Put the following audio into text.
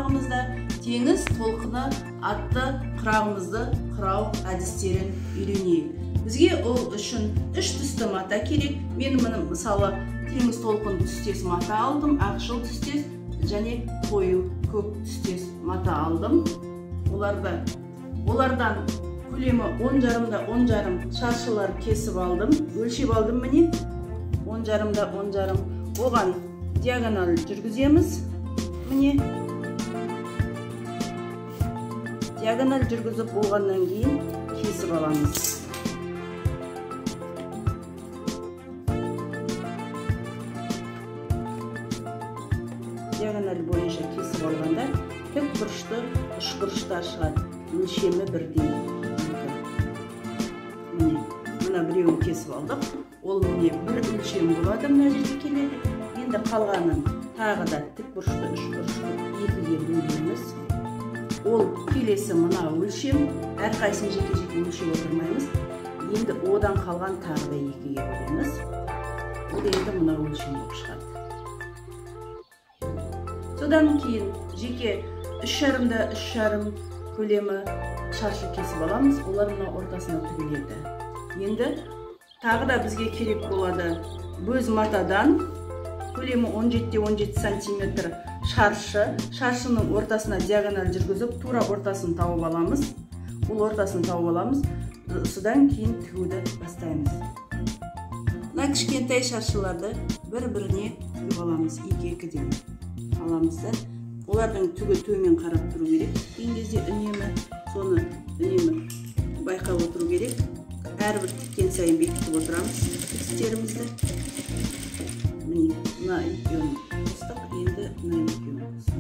тармағымызда теңіз толқыны атты қырағымызды қырау әдістерін үйренейік. Бізге ол үшін 3 түсті мата керек. Мен мысалы теңіз толқын түстес мата алдым, ақшыл түстес және қою көк түстес мата алдым. Олардан көлемі 10,5-да 10,5 шаршылар кесіп алдым, өлшеп алдым міне. 10,5-да 10,5. Оған диагональ жүргіземіз. Міне. Диагональ жүргізіп болғаннан кейін кесіп аламыз. Диагональ бойынша кесіп алғанда тік бұрышты үшбұрыштар шығады. Өлшемі бірдей. Мына біреуін кесіп алдық. Ол міне бір өлшем болады, мына жерде келеді. Енді қалғанын тағы да тік бұрышты үшбұрышты екіге бөлеміз. Ол келесі мына өлшем. Әрқайсысын жеке-жеке өлшеп отырмаймыз. Енді одан қалған тағы да екіге бөлеміз. Ол енді мына өлшем болып шығады. Содан кейін жеке 3,5-да 3,5 көлемі шаршы кесіп аламыз. Олар мына ортасына тігіледі. Енді тағы да бізге керек болады бөз матадан көлемі 17-де 17 сантиметр шаршының ортасына диагональ жүргізіп, тура ортасын тауып аламыз. Бұл ортасын тауып аламыз. Содан кейін тігуді бастаймыз. Мына кішкентай шаршыларды бір-біріне тігіп аламыз. 2-2-ден аламыз да. Олардың түгі төмен қарап тұру керек. Ең кезде соны үнемі байқап отыру керек. Әрбір тіккен сайын бекітіп отырамыз тістерімізді. Мына екеуін қостық, енді мына екеуін қостық.